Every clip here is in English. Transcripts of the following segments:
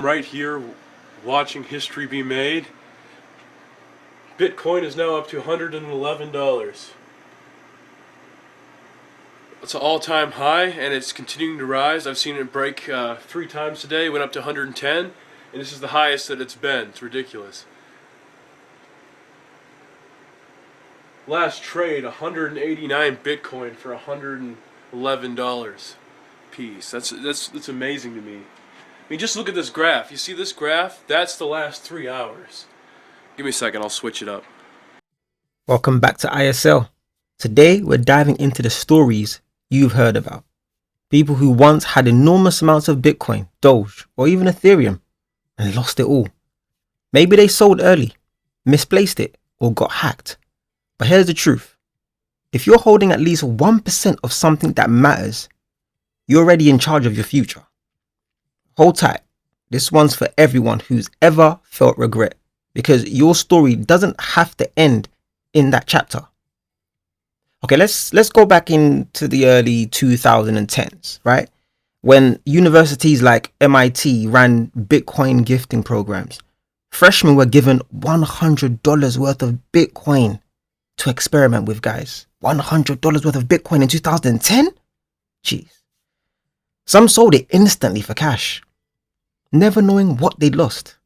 right here watching history be made. Bitcoin is now up to $111. It's an all-time high, and it's continuing to rise. I've seen it break 3 times today. It went up to 110, and this is the highest that it's been. It's ridiculous. Last trade, 189 Bitcoin for $111 piece. That's amazing to me. I mean, just look at this graph. You see this graph? That's the last 3 hours. Give me a second, I'll switch it up. Welcome back to ISL. Today, we're diving into the stories you've heard about. People who once had enormous amounts of Bitcoin, Doge, or even Ethereum and lost it all. Maybe they sold early, misplaced it, or got hacked. But here's the truth. If you're holding at least 1% of something that matters, you're already in charge of your future. Hold tight. This one's for everyone who's ever felt regret, because your story doesn't have to end in that chapter. Okay, let's go back into the early 2010s, right? When universities like MIT ran Bitcoin gifting programs. Freshmen were given $100 worth of Bitcoin to experiment with, guys. $100 worth of Bitcoin in 2010? Jeez. Some sold it instantly for cash, never knowing what they'd lost,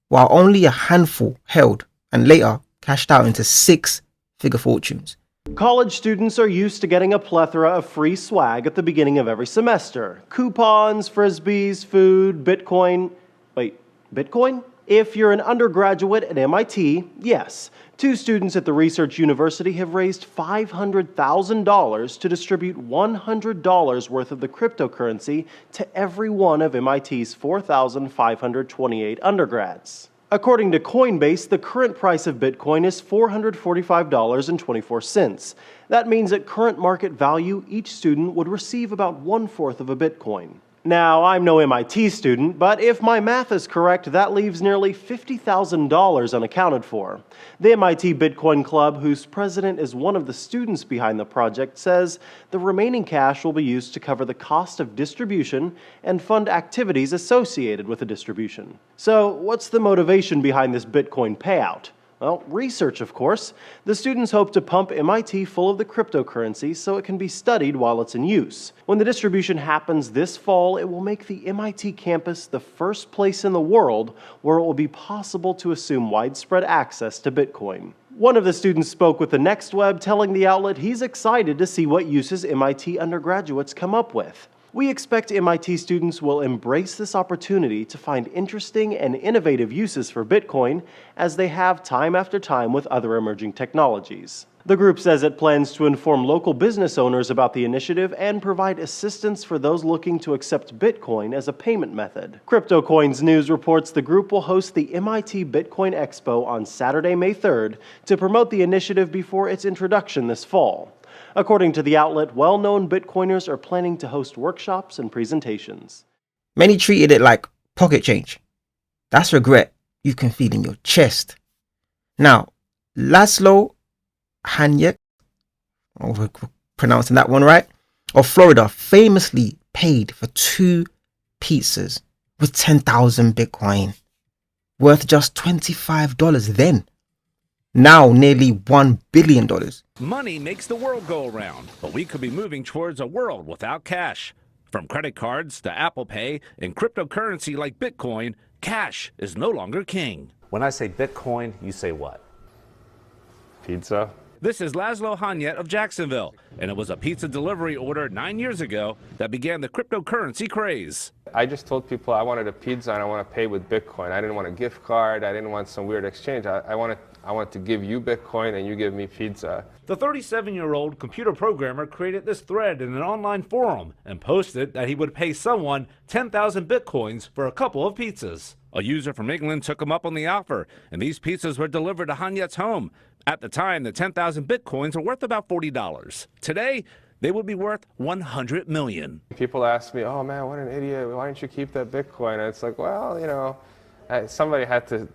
while only a handful held and later cashed out into 6-figure fortunes. College students are used to getting a plethora of free swag at the beginning of every semester. Coupons, frisbees, food, Bitcoin. Wait, Bitcoin? If you're an undergraduate at MIT, yes. 2 students at the research university have raised $500,000 to distribute $100 worth of the cryptocurrency to every one of MIT's 4,528 undergrads. According to Coinbase, the current price of Bitcoin is $445.24. That means at current market value, each student would receive about 1/4 of a Bitcoin. Now, I'm no MIT student, but if my math is correct, that leaves nearly $50,000 unaccounted for. The MIT Bitcoin Club, whose president is one of the students behind the project, says the remaining cash will be used to cover the cost of distribution and fund activities associated with the distribution. So, what's the motivation behind this Bitcoin payout? Well, research, of course. The students hope to pump MIT full of the cryptocurrency so it can be studied while it's in use. When the distribution happens this fall, it will make the MIT campus the first place in the world where it will be possible to assume widespread access to Bitcoin. One of the students spoke with the Next Web, telling the outlet he's excited to see what uses MIT undergraduates come up with. We expect MIT students will embrace this opportunity to find interesting and innovative uses for Bitcoin, as they have time after time with other emerging technologies. The group says it plans to inform local business owners about the initiative and provide assistance for those looking to accept Bitcoin as a payment method. CryptoCoins News reports the group will host the MIT Bitcoin Expo on Saturday, May 3rd, to promote the initiative before its introduction this fall. According to the outlet, well-known Bitcoiners are planning to host workshops and presentations. Many treated it like pocket change. That's regret you can feel in your chest. Now, Laszlo Hanyek, we're pronouncing that one right, of Florida, famously paid for 2 pizzas with 10,000 Bitcoin, worth just $25 then. Now nearly $1 billion. Money makes the world go around, but we could be moving towards a world without cash. From credit cards to Apple Pay and cryptocurrency like Bitcoin, cash is no longer king. When I say Bitcoin, you say what? Pizza. This is Laszlo Hanyet of Jacksonville, and it was a pizza delivery order 9 years ago that began the cryptocurrency craze. I just told people I wanted a pizza and I want to pay with Bitcoin. I didn't want a gift card. I didn't want some weird exchange. I wanted to give you Bitcoin and you give me pizza. The 37-year-old computer programmer created this thread in an online forum and posted that he would pay someone 10,000 Bitcoins for a couple of pizzas. A user from England took him up on the offer, and these pizzas were delivered to Hanyet's home. At the time, the 10,000 Bitcoins were worth about $40. Today, they would be worth $100 million. People ask me, oh man, what an idiot, why didn't you keep that Bitcoin? And it's like, well, you know, somebody had to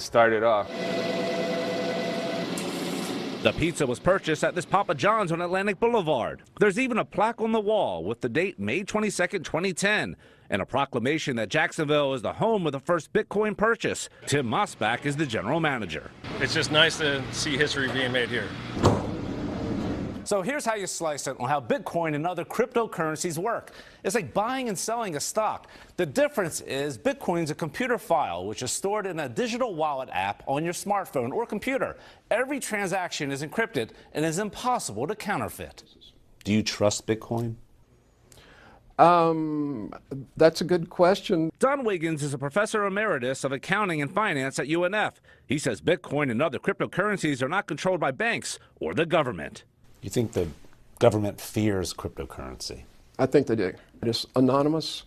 start it off. The pizza was purchased at this Papa John's on Atlantic Boulevard. There's even a plaque on the wall with the date May 22nd, 2010, and a proclamation that Jacksonville is the home of the first Bitcoin purchase. Tim Mosbach is the general manager. It's just nice to see history being made here. So here's how you slice it on how Bitcoin and other cryptocurrencies work. It's like buying and selling a stock. The difference is Bitcoin's a computer file, which is stored in a digital wallet app on your smartphone or computer. Every transaction is encrypted and is impossible to counterfeit. Do you trust Bitcoin? That's a good question. Don Wiggins is a professor emeritus of accounting and finance at UNF. He says Bitcoin and other cryptocurrencies are not controlled by banks or the government. You think the government fears cryptocurrency? I think they do. It's anonymous,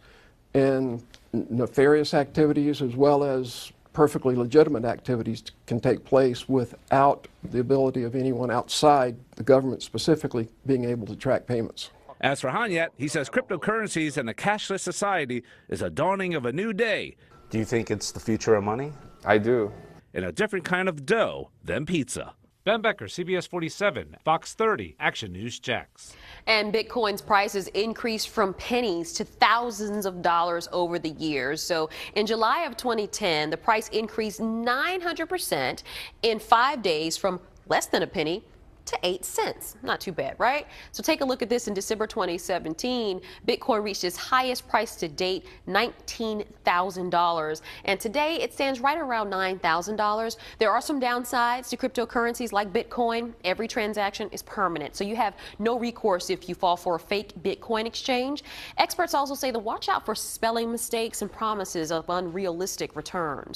and nefarious activities as well as perfectly legitimate activities can take place without the ability of anyone outside the government specifically being able to track payments. As for Hanyat, he says cryptocurrencies and a cashless society is a dawning of a new day. Do you think it's the future of money? I do. In a different kind of dough than pizza. Ben Becker, CBS 47, Fox 30, Action News checks. And Bitcoin's prices increased from pennies to thousands of dollars over the years. So in July of 2010, the price increased 900% in 5 days from less than a penny to 8 cents. Not too bad, right? So take a look at this. In December 2017, Bitcoin reached its highest price to date, $19,000. And today it stands right around $9,000. There are some downsides to cryptocurrencies like Bitcoin. Every transaction is permanent, so you have no recourse if you fall for a fake Bitcoin exchange. Experts also say to watch out for spelling mistakes and promises of unrealistic returns.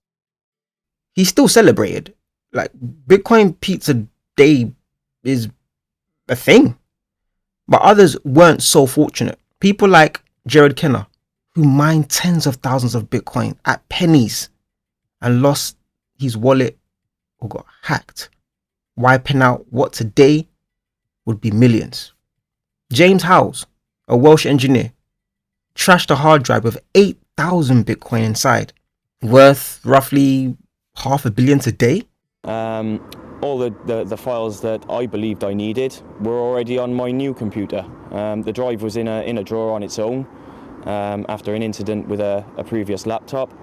He still celebrated. Like, Bitcoin Pizza Day is a thing. But others weren't so fortunate. People like Jared Kenner, who mined tens of thousands of Bitcoin at pennies and lost his wallet or got hacked, wiping out what today would be millions. James Howells, a Welsh engineer, trashed a hard drive with 8,000 Bitcoin inside, worth roughly $500 million today. All the files that I believed I needed were already on my new computer. The drive was in a drawer on its own after an incident with a previous laptop,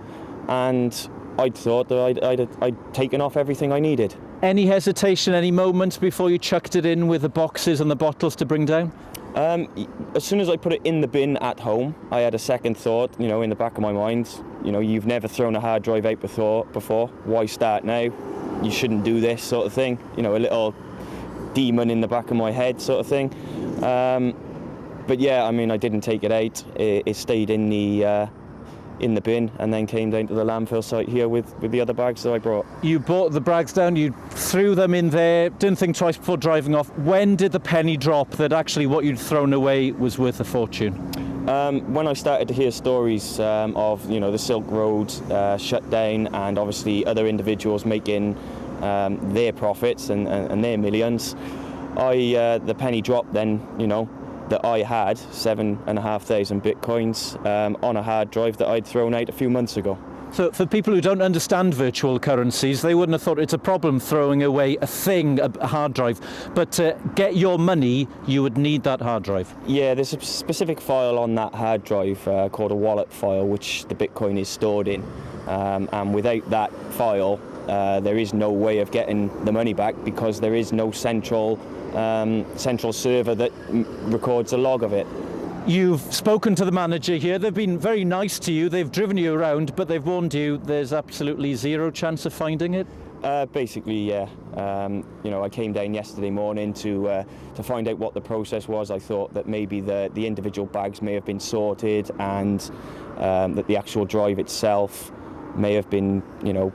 and I'd thought that I'd taken off everything I needed. Any hesitation, any moments before you chucked it in with the boxes and the bottles to bring down? As soon as I put it in the bin at home, I had a second thought, in the back of my mind. You've never thrown a hard drive out before. Why start now? You shouldn't do this, sort of thing. A little demon in the back of my head, sort of thing. But yeah, I didn't take it out. It stayed in the bin and then came down to the landfill site here with the other bags that I brought. You brought the bags down, you threw them in there, didn't think twice before driving off. When did the penny drop that actually what you'd thrown away was worth a fortune? When I started to hear stories of the Silk Road shut down, and obviously other individuals making their profits and their millions, the penny dropped then, that I had 7,500 Bitcoins on a hard drive that I'd thrown out a few months ago. So for people who don't understand virtual currencies, they wouldn't have thought it's a problem throwing away a hard drive. But to get your money, you would need that hard drive. Yeah, there's a specific file on that hard drive called a wallet file, which the Bitcoin is stored in. And without that file, there is no way of getting the money back, because there is no central server that records a log of it. You've spoken to the manager here. They've been very nice to you. They've driven you around, but they've warned you there's absolutely zero chance of finding it? Basically, yeah. I came down yesterday morning to find out what the process was. I thought that maybe the individual bags may have been sorted, and that the actual drive itself may have been,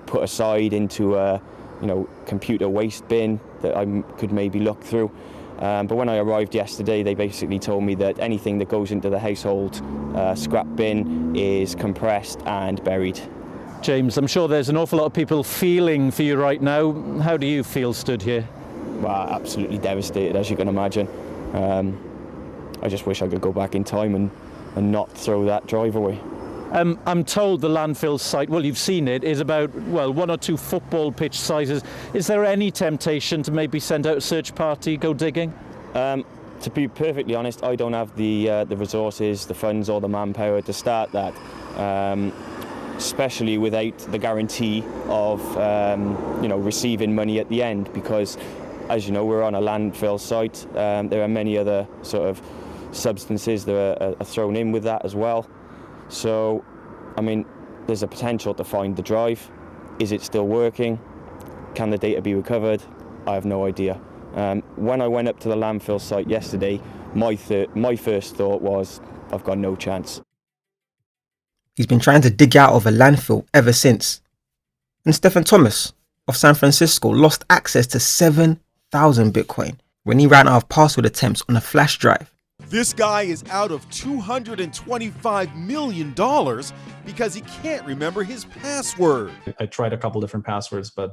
put aside into a, computer waste bin that I could maybe look through. But when I arrived yesterday, they basically told me that anything that goes into the household scrap bin is compressed and buried. James, I'm sure there's an awful lot of people feeling for you right now. How do you feel stood here? Well, absolutely devastated, as you can imagine. I just wish I could go back in time and not throw that drive away. I'm told the landfill site, well, you've seen it, is about, well, 1 or 2 football pitch sizes. Is there any temptation to maybe send out a search party, go digging? To be perfectly honest, I don't have the resources, the funds or the manpower to start that, especially without the guarantee of receiving money at the end, because as you know, we're on a landfill site. There are many other sort of substances that are thrown in with that as well. So, I mean, there's a potential to find the drive. Is it still working? Can the data be recovered? I have no idea. When I went up to the landfill site yesterday, my first thought was, I've got no chance. He's been trying to dig out of a landfill ever since. And Stephen Thomas of San Francisco lost access to 7,000 Bitcoin when he ran out of password attempts on a flash drive. This guy is out of $225 million because he can't remember his password. I tried a couple different passwords, but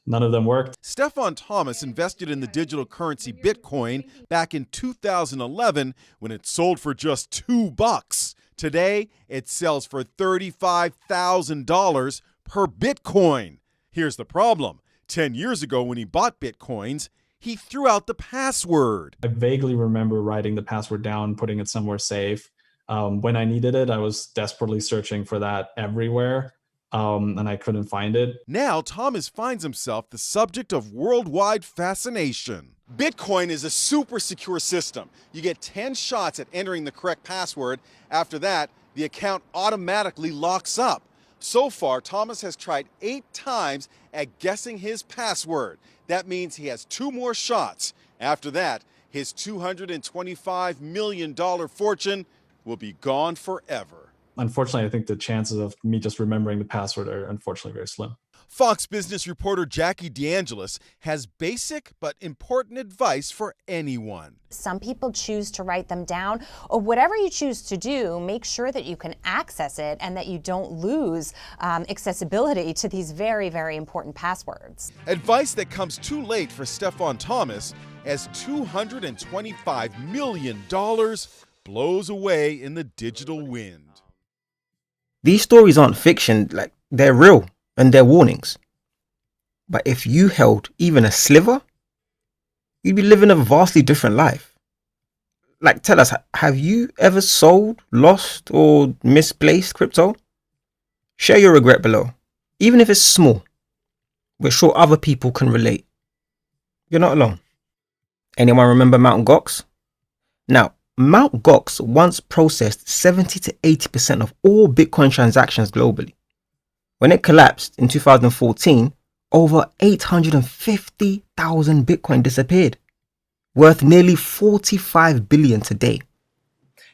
none of them worked. Stephen Thomas invested in the digital currency Bitcoin back in 2011 when it sold for just $2. Today, it sells for $35,000 per Bitcoin. Here's the problem. 10 years ago when he bought Bitcoins, he threw out the password. I vaguely remember writing the password down, putting it somewhere safe. When I needed it, I was desperately searching for that everywhere. And I couldn't find it. Now, Thomas finds himself the subject of worldwide fascination. Bitcoin is a super secure system. You get 10 shots at entering the correct password. After that, the account automatically locks up. So far, Thomas has tried 8 times at guessing his password. That means he has 2 more shots. After that, his $225 million fortune will be gone forever. Unfortunately, I think the chances of me just remembering the password are unfortunately very slim. Fox Business reporter Jackie DeAngelis has basic but important advice for anyone. Some people choose to write them down, or whatever you choose to do, make sure that you can access it and that you don't lose accessibility to these very, very important passwords. Advice that comes too late for Stephen Thomas as $225 million blows away in the digital wind. These stories aren't fiction, like they're real and they're warnings. But if you held even a sliver, you'd be living a vastly different life. Like, tell us, have you ever sold, lost, or misplaced crypto? Share your regret below, even if it's small. We're sure other people can relate. You're not alone. Anyone remember Mt. Gox? Now, Mt. Gox once processed 70 to 80% of all Bitcoin transactions globally. When it collapsed in 2014, over 850,000 Bitcoin disappeared, worth nearly 45 billion today.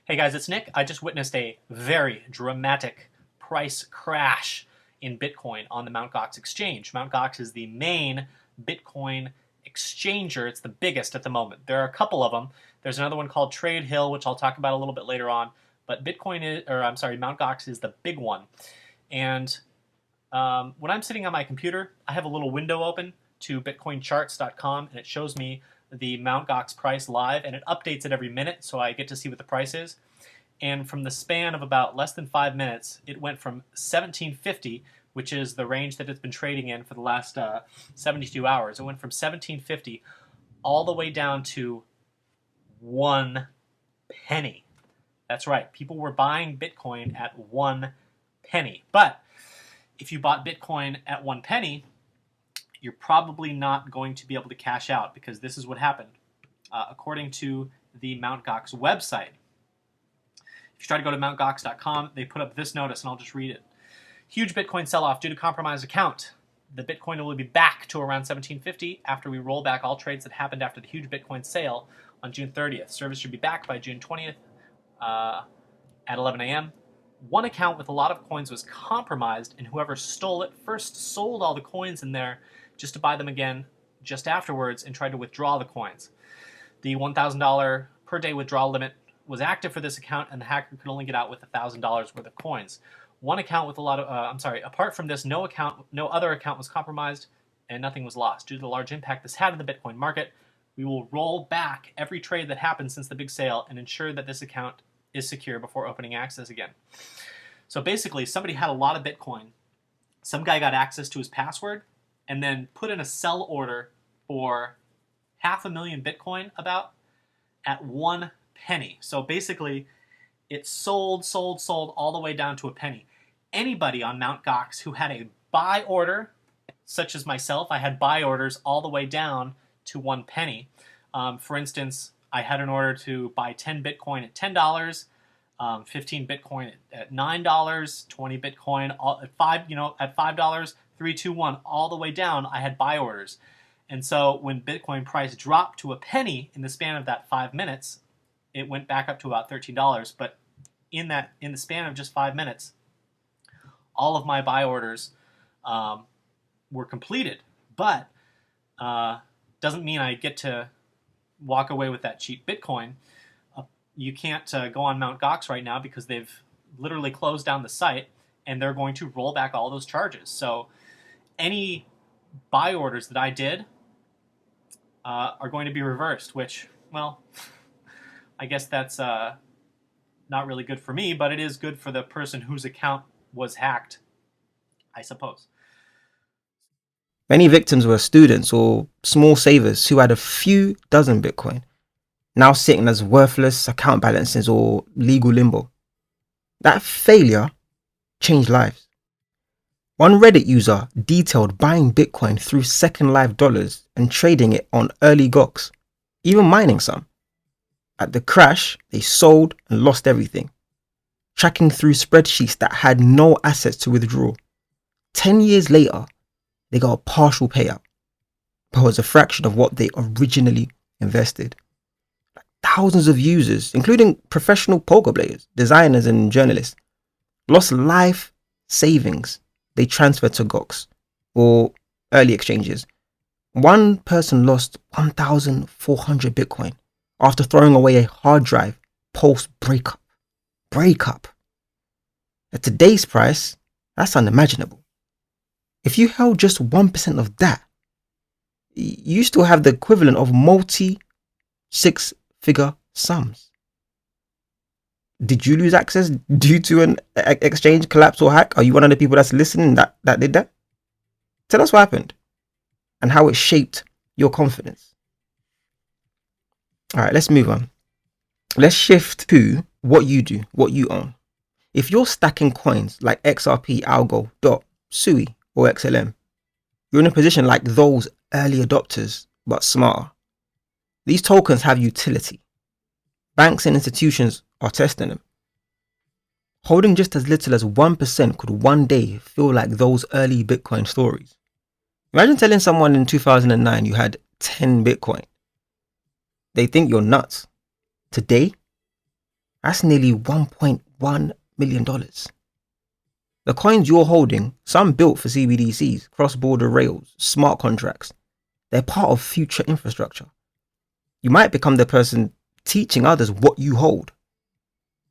Hey guys, it's Nick. I just witnessed a very dramatic price crash in Bitcoin on the Mt. Gox exchange. Mt. Gox is the main Bitcoin exchanger. It's the biggest at the moment. There are a couple of them. There's another one called Trade Hill, which I'll talk about a little bit later on. But Mt. Gox is the big one. And when I'm sitting on my computer, I have a little window open to bitcoincharts.com, and it shows me the Mt. Gox price live, and it updates it every minute, so I get to see what the price is. And from the span of about less than 5 minutes, it went from 1750, which is the range that it's been trading in for the last 72 hours. It went from 1750 all the way down to 1 penny. That's right. People were buying Bitcoin at 1 penny. But if you bought Bitcoin at 1 penny, you're probably not going to be able to cash out, because this is what happened. According to the Mt. Gox website, if you try to go to mtgox.com, they put up this notice, and I'll just read it. Huge Bitcoin sell-off due to compromised account. The Bitcoin will be back to around 1750 after we roll back all trades that happened after the huge Bitcoin sale on June 30th. Service should be back by June 20th at 11 a.m. One account with a lot of coins was compromised, and whoever stole it first sold all the coins in there just to buy them again just afterwards and tried to withdraw the coins. The $1,000 per day withdrawal limit was active for this account, and the hacker could only get out with $1,000 worth of coins. One account with a lot of, apart from this, no other account was compromised and nothing was lost. Due to the large impact this had on the Bitcoin market, we will roll back every trade that happened since the big sale and ensure that this account is secure before opening access again. So basically, somebody had a lot of Bitcoin. Some guy got access to his password and then put in a sell order for 500,000 Bitcoin about at 1 penny. So basically, it sold all the way down to a penny. Anybody on Mt. Gox who had a buy order, such as myself, I had buy orders all the way down to 1 penny. For instance, I had an order to buy 10 Bitcoin at $10, 15 Bitcoin at $9, 20 Bitcoin at $5, 3, 2, 1, all the way down. I had buy orders, and so when Bitcoin price dropped to a penny in the span of that 5 minutes, it went back up to about $13. But in the span of just 5 minutes, all of my buy orders were completed. But doesn't mean I get to walk away with that cheap Bitcoin. You can't go on Mt. Gox right now because they've literally closed down the site, and they're going to roll back all those charges. So any buy orders that I did are going to be reversed, which, well, I guess that's not really good for me, but it is good for the person whose account was hacked, I suppose. Many victims were students or small savers who had a few dozen Bitcoin, now sitting as worthless account balances or legal limbo. That failure changed lives. One Reddit user detailed buying Bitcoin through Second Life dollars and trading it on early Gox, even mining some. At the crash, they sold and lost everything, tracking through spreadsheets that had no assets to withdraw. 10 years later, they got a partial payout, but it was a fraction of what they originally invested. Thousands of users, including professional poker players, designers, and journalists, lost life savings they transferred to Gox or early exchanges. One person lost 1,400 Bitcoin after throwing away a hard drive post breakup. At today's price, that's unimaginable. If you held just 1% of that, you still have the equivalent of multi six-figure sums. Did you lose access due to an exchange collapse or hack? Are you one of the people that's listening that did that? Tell us what happened and how it shaped your confidence. All right, let's move on. Let's shift to what you do, what you own. If you're stacking coins like XRP, Algo, DOT, SUI, or XLM, you're in a position like those early adopters, but smarter. These tokens have utility. Banks and institutions are testing them. Holding just as little as 1% could one day feel like those early Bitcoin stories. Imagine telling someone in 2009 you had 10 Bitcoin. They think you're nuts. Today, that's nearly $1.1 million. The coins you're holding, some built for CBDCs, cross-border rails, smart contracts, they're part of future infrastructure. You might become the person teaching others what you hold.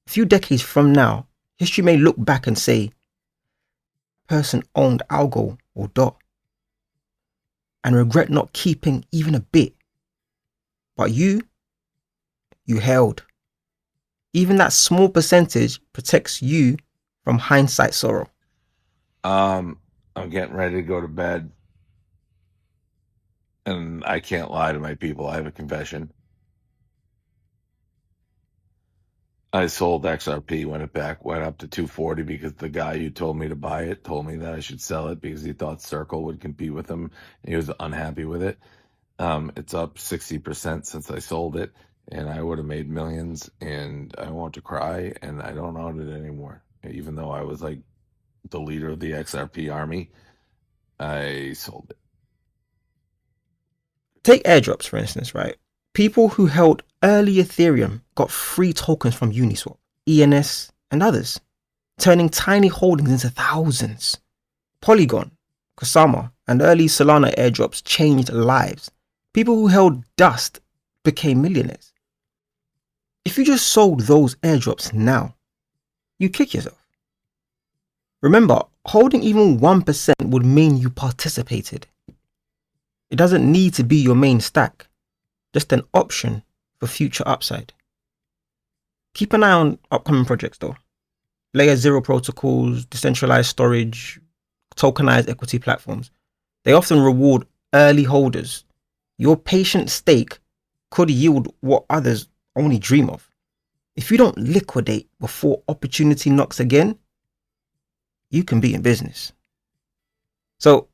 A few decades from now, history may look back and say, person owned Algo or DOT and regret not keeping even a bit. But you held. Even that small percentage protects you from hindsight sorrow. I'm getting ready to go to bed. And I can't lie to my people. I have a confession. I sold XRP when it went up to 240 because the guy who told me to buy it told me that I should sell it because he thought Circle would compete with him. And he was unhappy with it. It's up 60% since I sold it, and I would have made millions, and I want to cry, and I don't own it anymore. Even though I was like the leader of the XRP army, I sold it. Take airdrops, for instance, right? People who held early Ethereum got free tokens from Uniswap, ENS, and others, turning tiny holdings into thousands. Polygon, Kusama, and early Solana airdrops changed lives. People who held dust became millionaires. If you just sold those airdrops now, you kick yourself. Remember, holding even 1% would mean you participated. It doesn't need to be your main stack, just an option for future upside. Keep an eye on upcoming projects though. layer 0 protocols, decentralized storage, tokenized equity platforms, they often reward early holders. Your patient stake could yield what others only dream of. If you don't liquidate before opportunity knocks again, you can be in business. So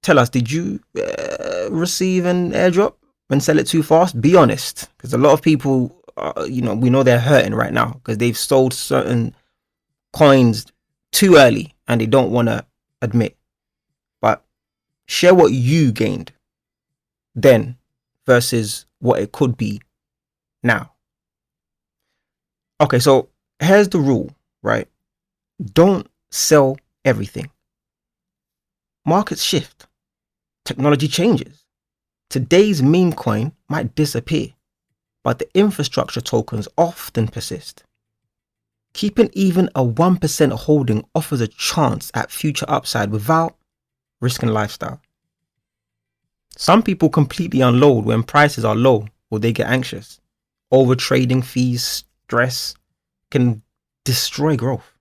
tell us, did you receive an airdrop and sell it too fast? Be honest, because a lot of people, we know they're hurting right now because they've sold certain coins too early and they don't want to admit. But share what you gained then versus what it could be now. Okay, so here's the rule, right? Don't sell everything. Markets shift. Technology changes. Today's meme coin might disappear, but the infrastructure tokens often persist. Keeping even a 1% holding offers a chance at future upside without risking lifestyle. Some people completely unload when prices are low or they get anxious. Overtrading fees, stress can destroy growth.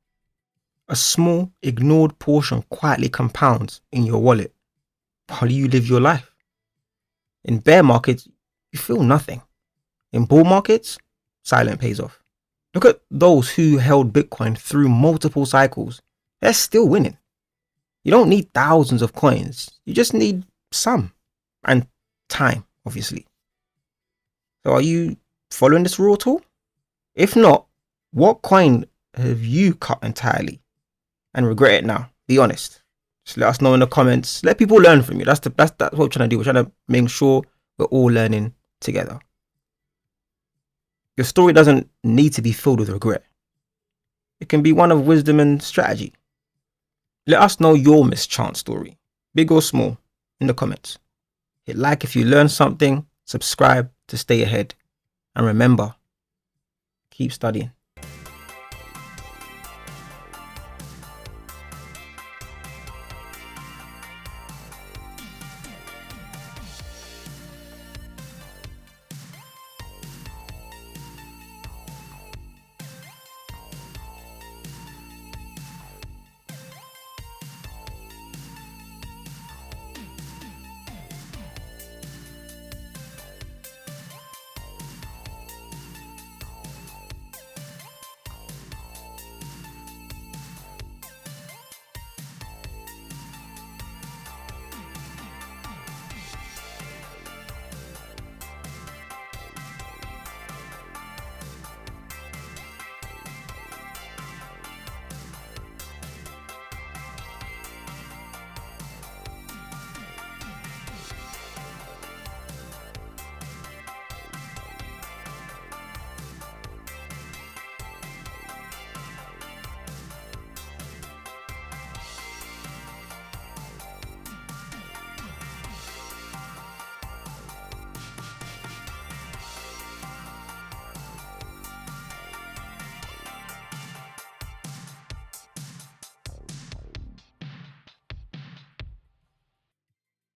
A small, ignored portion quietly compounds in your wallet while you live your life. In bear markets, you feel nothing. In bull markets, silent pays off. Look at those who held Bitcoin through multiple cycles. They're still winning. You don't need thousands of coins. You just need some. And time, obviously. So are you following this rule at all? If not, what coin have you cut entirely and regret it now? Be honest. Just let us know in the comments. Let people learn from you. That's what we're trying to do. We're trying to make sure we're all learning together. Your story doesn't need to be filled with regret. It can be one of wisdom and strategy. Let us know your mischance story, big or small, in the comments. Hit like if you learned something, subscribe to stay ahead, and remember, keep studying.